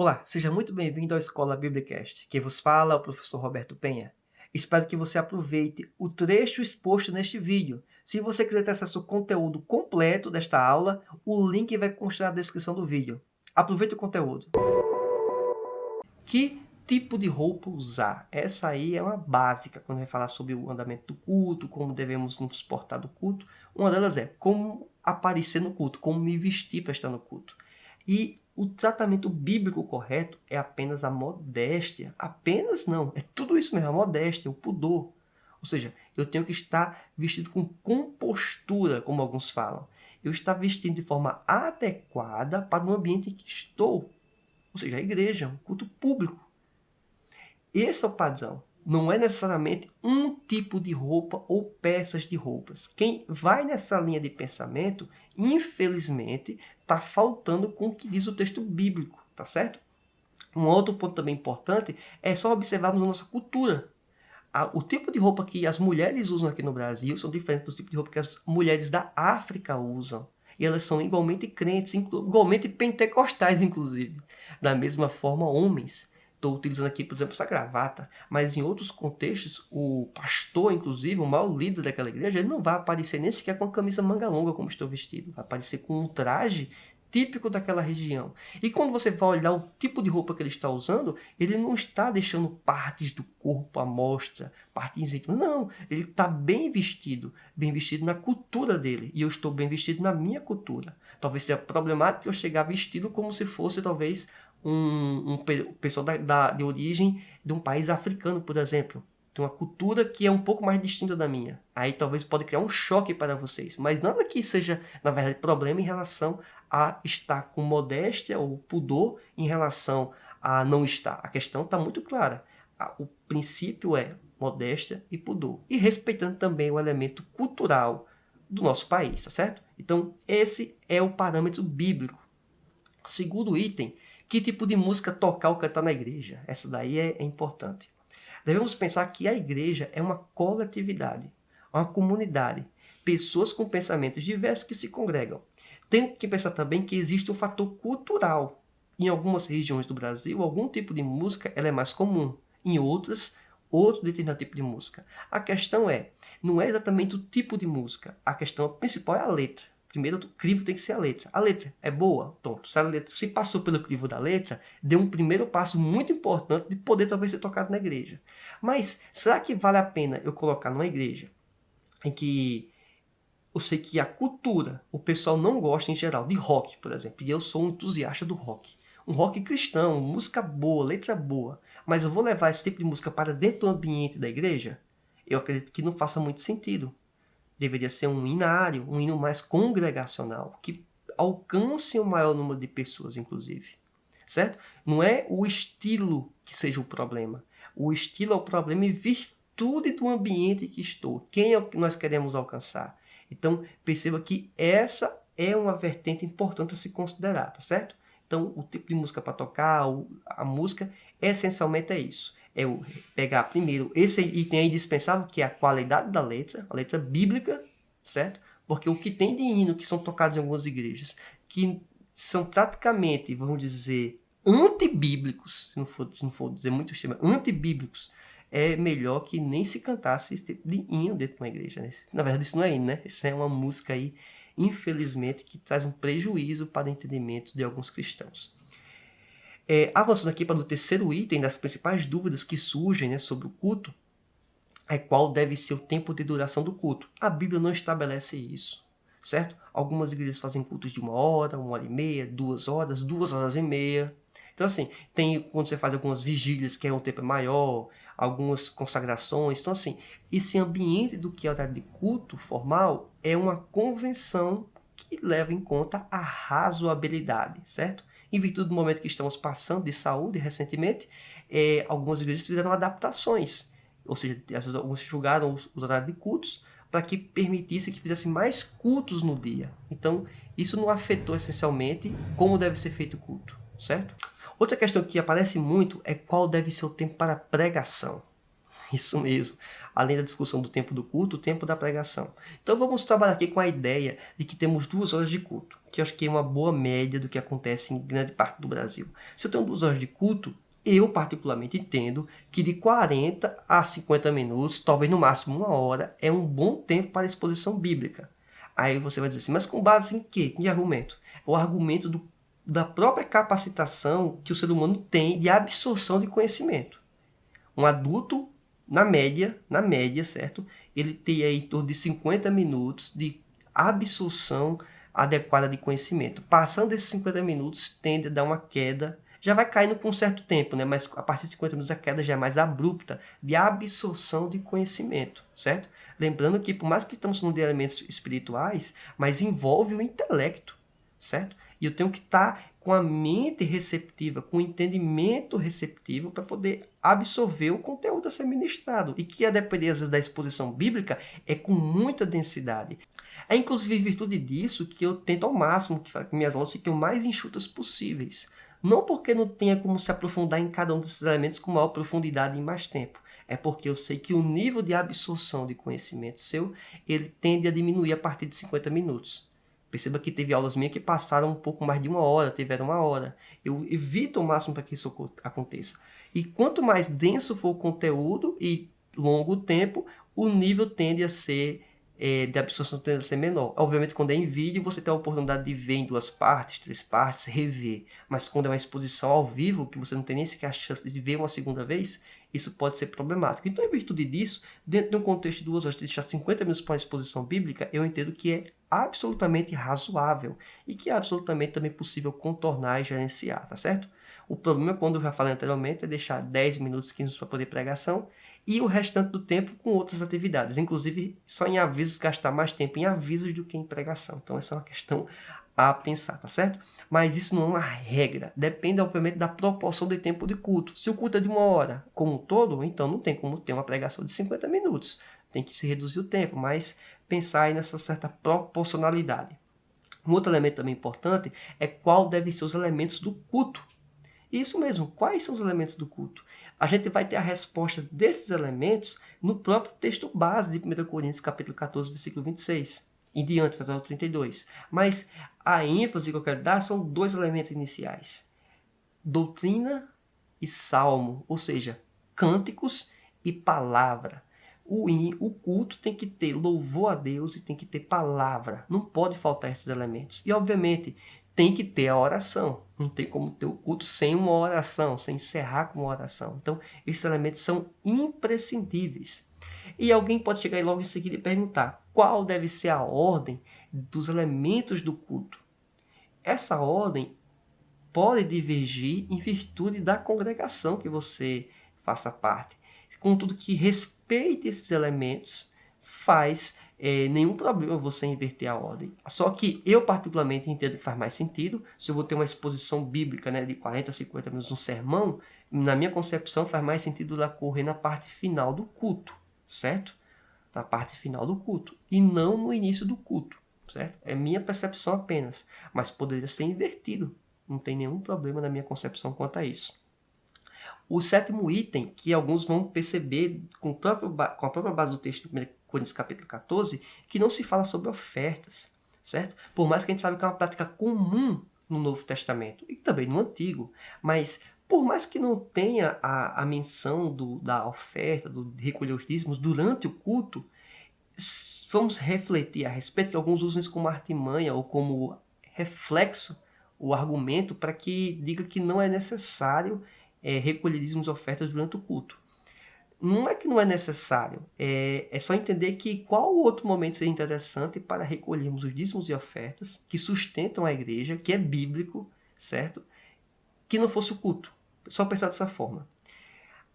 Olá, seja muito bem-vindo à Escola Biblicast. Quem vos fala é o professor Roberto Penha. Espero que você aproveite o trecho exposto neste vídeo. Se você quiser ter acesso ao conteúdo completo desta aula, o link vai constar na descrição do vídeo. Aproveite o conteúdo. Que tipo de roupa usar? Essa aí é uma básica quando vai falar sobre o andamento do culto, como devemos nos portar do culto. Uma delas é como aparecer no culto, como me vestir para estar no culto. E o tratamento bíblico correto é apenas a modéstia. Apenas não, é tudo isso mesmo, a modéstia, o pudor. Ou seja, eu tenho que estar vestido com compostura, como alguns falam. Eu estar vestido de forma adequada para o ambiente em que estou. Ou seja, a igreja, um culto público. Esse é o padrão. Não é necessariamente um tipo de roupa ou peças de roupas. Quem vai nessa linha de pensamento, infelizmente, está faltando com o que diz o texto bíblico, tá certo? Um outro ponto também importante é só observarmos a nossa cultura. O tipo de roupa que as mulheres usam aqui no Brasil são diferentes do tipo de roupa que as mulheres da África usam. E elas são igualmente crentes, igualmente pentecostais, inclusive. Da mesma forma, homens. Estou utilizando aqui, por exemplo, essa gravata, mas em outros contextos, o pastor, inclusive, o maior líder daquela igreja, ele não vai aparecer nem sequer com a camisa manga longa, como estou vestido. Vai aparecer com um traje típico daquela região. E quando você vai olhar o tipo de roupa que ele está usando, ele não está deixando partes do corpo à mostra, partes íntimas. Não, ele está bem vestido na cultura dele. E eu estou bem vestido na minha cultura. Talvez seja problemático eu chegar vestido como se fosse, talvez, um pessoal de origem de um país africano, por exemplo. De uma cultura que é um pouco mais distinta da minha. Aí talvez pode criar um choque para vocês. Mas nada que seja, na verdade, problema em relação a estar com modéstia ou pudor em relação a não estar. A questão está muito clara. O princípio é modéstia e pudor. E respeitando também o elemento cultural do nosso país, tá certo? Então, esse é o parâmetro bíblico. Segundo item, que tipo de música tocar ou cantar na igreja? Essa daí é importante. Devemos pensar que a igreja é uma coletividade, uma comunidade, pessoas com pensamentos diversos que se congregam. Tem que pensar também que existe um fator cultural. Em algumas regiões do Brasil, algum tipo de música ela é mais comum. Em outras, outro determinado tipo de música. A questão não é exatamente o tipo de música. A questão principal é a letra. Primeiro, o crivo tem que ser a letra. A letra é boa? Pronto. Se a letra se passou pelo crivo da letra, deu um primeiro passo muito importante de poder talvez ser tocado na igreja. Mas, será que vale a pena eu colocar numa igreja em que eu sei que a cultura, o pessoal não gosta em geral de rock, por exemplo, e eu sou um entusiasta do rock. Um rock cristão, música boa, letra boa, mas eu vou levar esse tipo de música para dentro do ambiente da igreja? Eu acredito que não faça muito sentido. Deveria ser um hinário, um hino mais congregacional, que alcance o maior número de pessoas, inclusive. Certo? Não é o estilo que seja o problema. O estilo é o problema em virtude do ambiente que estou. Quem é o que nós queremos alcançar? Então, perceba que essa é uma vertente importante a se considerar, tá certo? Então, o tipo de música para tocar, a música, essencialmente é isso. É pegar primeiro esse item indispensável, que é a qualidade da letra, a letra bíblica, certo? Porque o que tem de hino que são tocados em algumas igrejas, que são praticamente, vamos dizer, antibíblicos, se não for dizer muito extremo, antibíblicos, é melhor que nem se cantasse esse tipo de hino dentro de uma igreja. Né? Na verdade, isso não é hino, né? Isso é uma música aí, infelizmente, que traz um prejuízo para o entendimento de alguns cristãos. Avançando aqui para o terceiro item das principais dúvidas que surgem, né, sobre o culto, é qual deve ser o tempo de duração do culto. A Bíblia não estabelece isso, certo? Algumas igrejas fazem cultos de 1 hora e meia, 2 horas, 2 horas e meia. Então, assim, tem quando você faz algumas vigílias, que é um tempo maior, algumas consagrações. Então, assim, esse ambiente do que é horário de culto formal é uma convenção que leva em conta a razoabilidade, certo? Em virtude do momento que estamos passando de saúde recentemente, algumas igrejas fizeram adaptações. Ou seja, alguns julgaram os horários de cultos para que permitisse que fizesse mais cultos no dia. Então, isso não afetou essencialmente como deve ser feito o culto, certo? Outra questão que aparece muito é qual deve ser o tempo para pregação. Isso mesmo. Além da discussão do tempo do culto, o tempo da pregação. Então vamos trabalhar aqui com a ideia de que temos 2 horas de culto, que eu acho que é uma boa média do que acontece em grande parte do Brasil. Se eu tenho 2 horas de culto, eu particularmente entendo que de 40 a 50 minutos, talvez no máximo 1 hora, é um bom tempo para exposição bíblica. Aí você vai dizer assim, mas com base em quê? Que argumento? É o argumento da própria capacitação que o ser humano tem de absorção de conhecimento. Um adulto, na média, certo? Ele tem aí em torno de 50 minutos de absorção adequada de conhecimento. Passando desses 50 minutos, tende a dar uma queda. Já vai caindo com um certo tempo, né? Mas a partir de 50 minutos a queda já é mais abrupta de absorção de conhecimento, certo? Lembrando que, por mais que estamos falando de elementos espirituais, mas envolve o intelecto, certo? E eu tenho que estar com a mente receptiva, com o entendimento receptivo para poder absorver o conteúdo a ser ministrado. E que, a depender às vezes, da exposição bíblica, é com muita densidade. É inclusive em virtude disso que eu tento ao máximo que minhas aulas fiquem o mais enxutas possíveis. Não porque não tenha como se aprofundar em cada um desses elementos com maior profundidade e em mais tempo. É porque eu sei que o nível de absorção de conhecimento seu, ele tende a diminuir a partir de 50 minutos. Perceba que teve aulas minhas que passaram um pouco mais de 1 hora, tiveram 1 hora. Eu evito ao máximo para que isso aconteça. E quanto mais denso for o conteúdo e longo o tempo, o nível tende a ser, de absorção tende a ser menor. Obviamente, quando é em vídeo, você tem a oportunidade de ver em 2 partes, 3 partes, rever. Mas quando é uma exposição ao vivo, que você não tem nem sequer a chance de ver uma segunda vez, isso pode ser problemático. Então, em virtude disso, dentro de um contexto de 2 horas, de deixar 50 minutos para uma exposição bíblica, eu entendo que é absolutamente razoável e que é absolutamente também possível contornar e gerenciar, tá certo? O problema, quando eu já falei anteriormente, é deixar 10 minutos, 15 minutos para poder pregação e o restante do tempo com outras atividades. Inclusive, só em avisos, gastar mais tempo em avisos do que em pregação. Então, essa é uma questão a pensar, tá certo? Mas isso não é uma regra. Depende, obviamente, da proporção de tempo de culto. Se o culto é de 1 hora como um todo, então não tem como ter uma pregação de 50 minutos. Tem que se reduzir o tempo, mas pensar aí nessa certa proporcionalidade. Um outro elemento também importante é qual devem ser os elementos do culto. Isso mesmo, quais são os elementos do culto? A gente vai ter a resposta desses elementos no próprio texto base de 1 Coríntios, capítulo 14, versículo 26. Em diante, até o 32. Mas a ênfase que eu quero dar são 2 elementos iniciais. Doutrina e salmo, ou seja, cânticos e palavra. O culto tem que ter louvor a Deus e tem que ter palavra. Não pode faltar esses elementos. E, obviamente, tem que ter a oração. Não tem como ter o culto sem uma oração, sem encerrar com uma oração. Então, esses elementos são imprescindíveis. E alguém pode chegar aí logo em seguida e perguntar qual deve ser a ordem dos elementos do culto. Essa ordem pode divergir em virtude da congregação que você faça parte. Contudo, que respeite esses elementos faz nenhum problema você inverter a ordem. Só que eu particularmente entendo que faz mais sentido, se eu vou ter uma exposição bíblica, né, de 40 a 50 minutos, um sermão, na minha concepção faz mais sentido ela correr na parte final do culto, certo? Na parte final do culto, e não no início do culto, certo? É minha percepção apenas, mas poderia ser invertido. Não tem nenhum problema na minha concepção quanto a isso. O 7º item, que alguns vão perceber com a própria base do texto de 1 Coríntios capítulo 14, que não se fala sobre ofertas, certo? Por mais que a gente saiba que é uma prática comum no Novo Testamento e também no Antigo, mas por mais que não tenha a menção da oferta, do recolher os dízimos durante o culto, vamos refletir a respeito, que alguns usam isso como artimanha ou como reflexo, o argumento para que diga que não é necessário recolher dízimos e ofertas durante o culto. Não é que não é necessário, é só entender que qual outro momento seria interessante para recolhermos os dízimos e ofertas que sustentam a igreja, que é bíblico, certo? Que não fosse o culto. Só pensar dessa forma.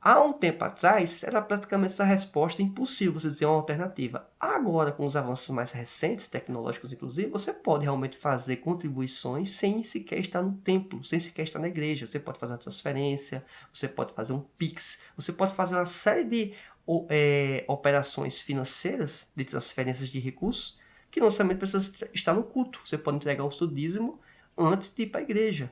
Há um tempo atrás, era praticamente essa resposta impossível, você dizer uma alternativa. Agora, com os avanços mais recentes, tecnológicos inclusive, você pode realmente fazer contribuições sem sequer estar no templo, sem sequer estar na igreja. Você pode fazer uma transferência, você pode fazer um Pix, você pode fazer uma série de operações financeiras, de transferências de recursos, que não necessariamente precisa estar no culto. Você pode entregar o seu dízimo antes de ir para a igreja.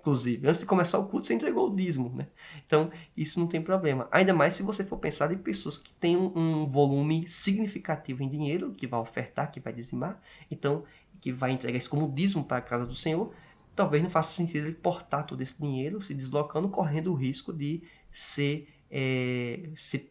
inclusive. Antes de começar o culto, você entregou o dízimo, né? Então, isso não tem problema. Ainda mais se você for pensar em pessoas que têm um volume significativo em dinheiro, que vai ofertar, que vai dizimar, então, que vai entregar isso como dízimo para a casa do Senhor, talvez não faça sentido ele portar todo esse dinheiro, se deslocando, correndo o risco de se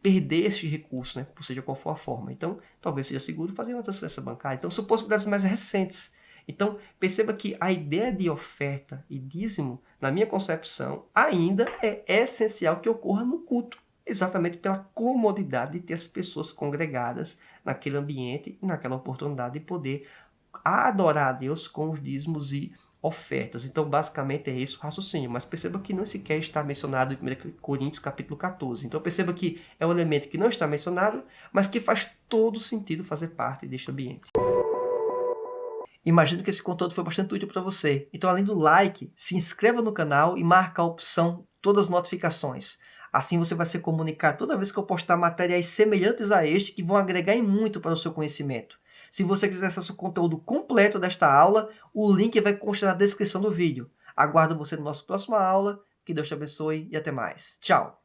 perder esse recurso, né? Por seja qual for a forma. Então, talvez seja seguro fazer uma transferência bancária. Então, são possibilidades mais recentes. Então, perceba que a ideia de oferta e dízimo, na minha concepção, ainda é essencial que ocorra no culto, exatamente pela comodidade de ter as pessoas congregadas naquele ambiente, naquela oportunidade de poder adorar a Deus com os dízimos e ofertas. Então, basicamente, é esse o raciocínio. Mas perceba que não sequer está mencionado em 1 Coríntios capítulo 14. Então, perceba que é um elemento que não está mencionado, mas que faz todo sentido fazer parte deste ambiente. Imagino que esse conteúdo foi bastante útil para você. Então, além do like, se inscreva no canal e marque a opção todas as notificações. Assim você vai ser comunicado toda vez que eu postar materiais semelhantes a este que vão agregar em muito para o seu conhecimento. Se você quiser acesso ao conteúdo completo desta aula, o link vai constar na descrição do vídeo. Aguardo você no nosso próxima aula. Que Deus te abençoe e até mais. Tchau!